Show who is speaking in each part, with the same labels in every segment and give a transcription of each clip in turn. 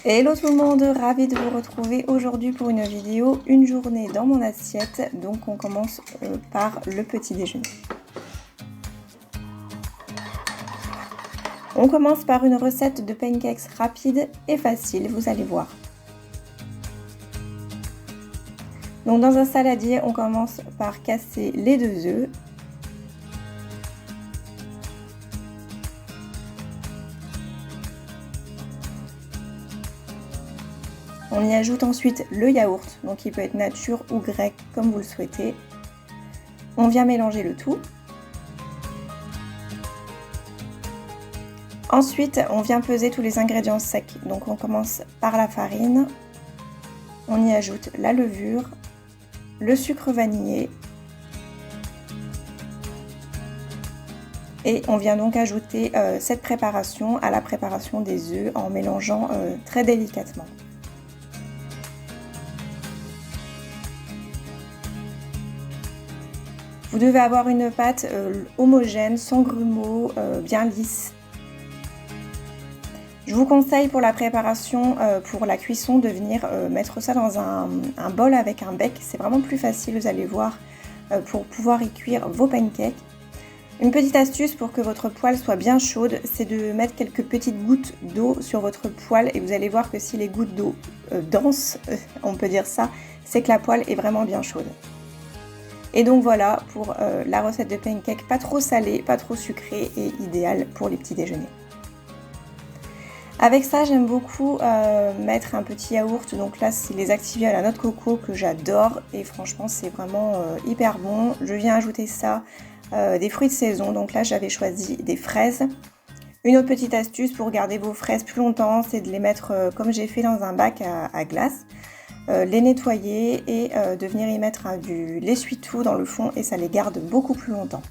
Speaker 1: Hello tout le monde, ravie de vous retrouver aujourd'hui pour une vidéo, une journée dans mon assiette. Donc on commence par le petit déjeuner. On commence par une recette de pancakes rapide et facile, vous allez voir. Donc dans un saladier, on commence par casser les 2 œufs. On y ajoute ensuite le yaourt, donc il peut être nature ou grec comme vous le souhaitez. On vient mélanger le tout. Ensuite, on vient peser tous les ingrédients secs. Donc on commence par la farine. On y ajoute la levure, le sucre vanillé. Et on vient donc ajouter cette préparation à la préparation des œufs en mélangeant très délicatement. Vous devez avoir une pâte homogène, sans grumeaux, bien lisse. Je vous conseille pour la préparation, pour la cuisson, de venir mettre ça dans un bol avec un bec. C'est vraiment plus facile, vous allez voir, pour pouvoir y cuire vos pancakes. Une petite astuce pour que votre poêle soit bien chaude, c'est de mettre quelques petites gouttes d'eau sur votre poêle et vous allez voir que si les gouttes d'eau dansent, on peut dire ça, c'est que la poêle est vraiment bien chaude. Et donc voilà pour la recette de pancakes, pas trop salée, pas trop sucrée et idéale pour les petits déjeuners. Avec ça, j'aime beaucoup mettre un petit yaourt, donc là c'est les Activia à la noix de coco que j'adore et franchement c'est vraiment hyper bon. Je viens ajouter ça, des fruits de saison, donc là j'avais choisi des fraises. Une autre petite astuce pour garder vos fraises plus longtemps, c'est de les mettre comme j'ai fait dans un bac à glace. Les nettoyer et de venir y mettre du l'essuie-tout dans le fond et ça les garde beaucoup plus longtemps.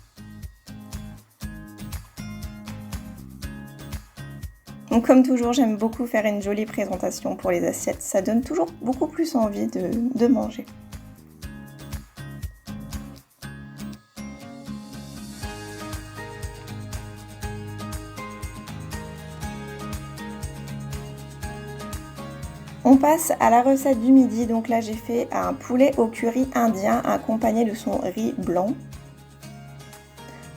Speaker 1: Donc comme toujours, j'aime beaucoup faire une jolie présentation pour les assiettes, ça donne toujours beaucoup plus envie de manger. On passe à la recette du midi, donc là j'ai fait un poulet au curry indien accompagné de son riz blanc.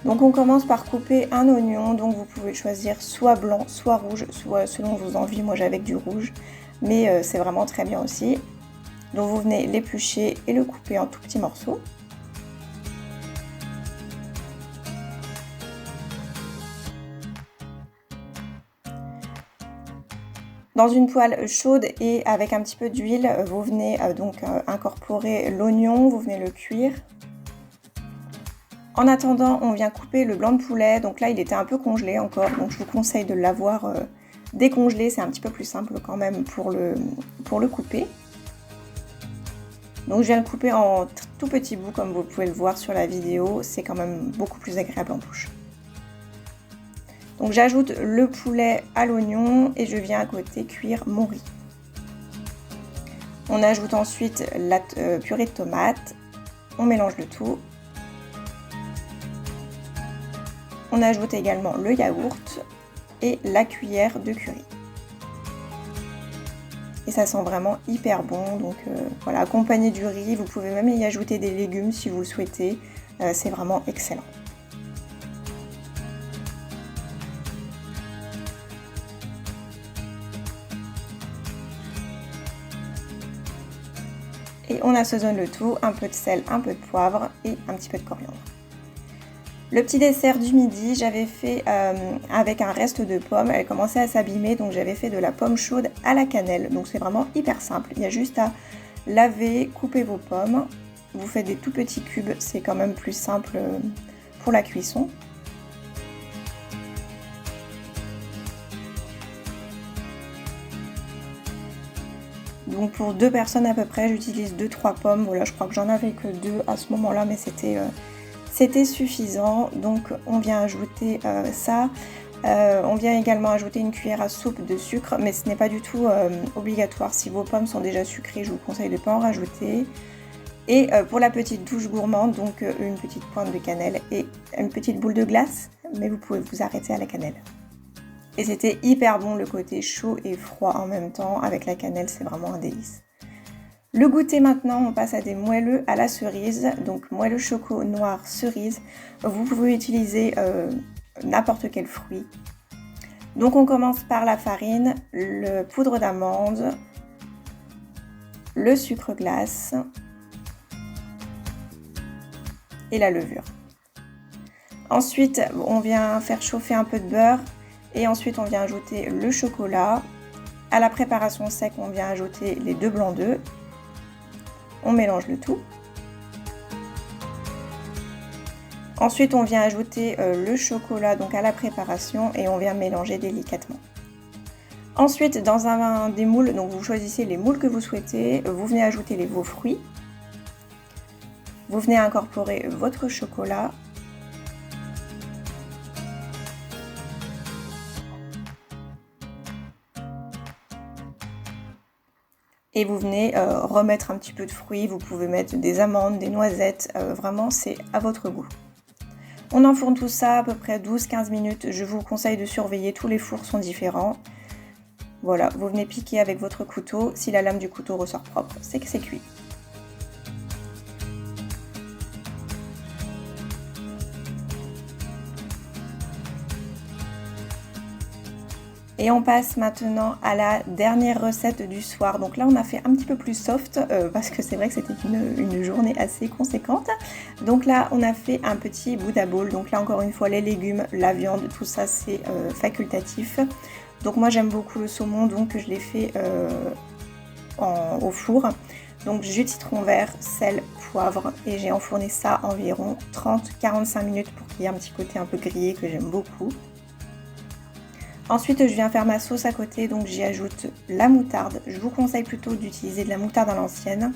Speaker 1: Donc on commence par couper un oignon, donc vous pouvez choisir soit blanc, soit rouge, soit selon vos envies. Moi j'ai avec du rouge, mais c'est vraiment très bien aussi. Donc vous venez l'éplucher et le couper en tout petits morceaux. Dans une poêle chaude et avec un petit peu d'huile, vous venez donc incorporer l'oignon, vous venez le cuire. En attendant, on vient couper le blanc de poulet, donc là il était un peu congelé encore, donc je vous conseille de l'avoir décongelé, c'est un petit peu plus simple quand même pour le couper. Donc je viens le couper en tout petits bouts comme vous pouvez le voir sur la vidéo, c'est quand même beaucoup plus agréable en bouche. Donc j'ajoute le poulet à l'oignon et je viens à côté cuire mon riz. On ajoute ensuite la purée de tomates, on mélange le tout. On ajoute également le yaourt et la cuillère de curry. Et ça sent vraiment hyper bon, donc voilà, accompagné du riz, vous pouvez même y ajouter des légumes si vous le souhaitez, c'est vraiment excellent. Et on assaisonne le tout, un peu de sel, un peu de poivre et un petit peu de coriandre. Le petit dessert du midi, j'avais fait avec un reste de pommes, elle commençait à s'abîmer, donc j'avais fait de la pomme chaude à la cannelle. Donc c'est vraiment hyper simple, il y a juste à laver, couper vos pommes, vous faites des tout petits cubes, c'est quand même plus simple pour la cuisson. Donc pour 2 personnes à peu près, j'utilise 2-3 pommes. Voilà, je crois que j'en avais que 2 à ce moment-là, mais c'était suffisant. Donc on vient ajouter ça. On vient également ajouter une cuillère à soupe de sucre, mais ce n'est pas du tout obligatoire. Si vos pommes sont déjà sucrées, je vous conseille de ne pas en rajouter. Et pour la petite touche gourmande, donc une petite pointe de cannelle et une petite boule de glace, mais vous pouvez vous arrêter à la cannelle. Et c'était hyper bon, le côté chaud et froid en même temps avec la cannelle, c'est vraiment un délice. Le goûter maintenant, on passe à des moelleux à la cerise, donc moelleux choco noir cerise. Vous pouvez utiliser n'importe quel fruit. Donc on commence par la farine, le poudre d'amande, le sucre glace et la levure. Ensuite, on vient faire chauffer un peu de beurre et ensuite on vient ajouter le chocolat. À la préparation sec, on vient ajouter les 2 blancs d'œufs. On mélange le tout. Ensuite, on vient ajouter le chocolat donc à la préparation et on vient mélanger délicatement. Ensuite, dans des moules, donc vous choisissez les moules que vous souhaitez, vous venez ajouter vos fruits. Vous venez incorporer votre chocolat. Et vous venez remettre un petit peu de fruits, vous pouvez mettre des amandes, des noisettes, vraiment c'est à votre goût. On enfourne tout ça à peu près 12-15 minutes, je vous conseille de surveiller, tous les fours sont différents. Voilà, vous venez piquer avec votre couteau, si la lame du couteau ressort propre, c'est que c'est cuit. Et on passe maintenant à la dernière recette du soir. Donc là on a fait un petit peu plus soft parce que c'est vrai que c'était une journée assez conséquente. Donc là on a fait un petit Buddha bowl. Donc là encore une fois les légumes, la viande, tout ça c'est facultatif. Donc moi j'aime beaucoup le saumon, donc je l'ai fait au four. Donc jus de citron vert, sel, poivre et j'ai enfourné ça environ 30-45 minutes pour qu'il y ait un petit côté un peu grillé que j'aime beaucoup. Ensuite, je viens faire ma sauce à côté, donc j'y ajoute la moutarde. Je vous conseille plutôt d'utiliser de la moutarde à l'ancienne.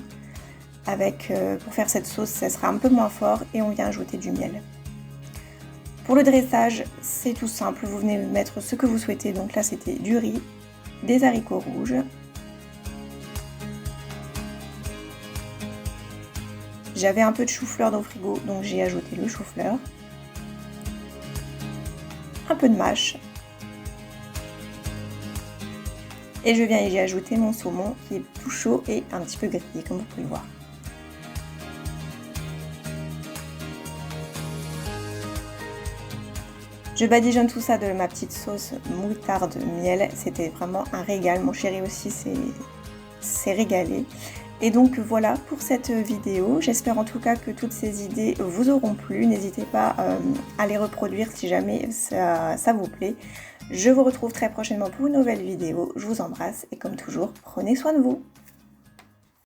Speaker 1: Pour faire cette sauce, ça sera un peu moins fort et on vient ajouter du miel. Pour le dressage, c'est tout simple. Vous venez mettre ce que vous souhaitez. Donc là, c'était du riz, des haricots rouges. J'avais un peu de chou-fleur dans le frigo, donc j'ai ajouté le chou-fleur. Un peu de mâche. Et je viens y ajouter mon saumon qui est tout chaud et un petit peu grillé comme vous pouvez le voir. Je badigeonne tout ça de ma petite sauce moutarde miel. C'était vraiment un régal. Mon chéri aussi s'est régalé. Et donc voilà pour cette vidéo. J'espère en tout cas que toutes ces idées vous auront plu. N'hésitez pas à les reproduire si jamais ça vous plaît. Je vous retrouve très prochainement pour une nouvelle vidéo. Je vous embrasse et comme toujours, prenez soin de vous.